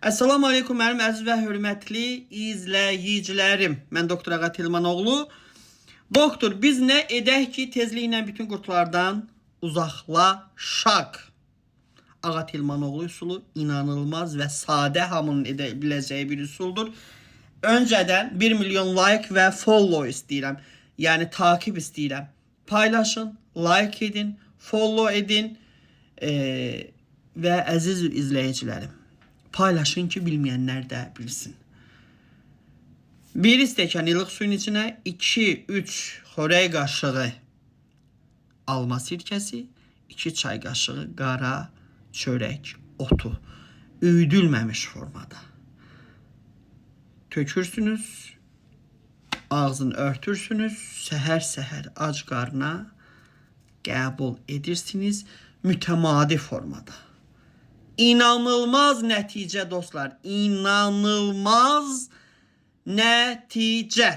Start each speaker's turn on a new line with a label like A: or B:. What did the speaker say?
A: Assalamu aleykum mənim əziz və hörmətli izləyicilərim. Mən Doktor Ağa Tilmanoğlu. Doktor, biz nə edək ki, tezliklə bütün qurtlardan uzaqlaşaq? Ağa Tilmanoğlu üsulu inanılmaz və sadə, hamının edə biləcəyi bir üsuldur. Öncədən 1 milyon like və follow istəyirəm. Yəni takip istəyirəm. Paylaşın, like edin, follow edin və əziz izləyicilərim, paylaşın ki, bilməyənlər də bilsin. 1 stəkan ilıq suyun içinə 2-3 xörək qaşığı alma sirkəsi, 2 çay qaşığı qara çörək otu, üyüdülməmiş formada tökürsünüz, ağzını örtürsünüz, səhər-səhər ac qarına qəbul edirsiniz mütəmadi formada. İnanılmaz nəticə dostlar, inanılmaz nəticə.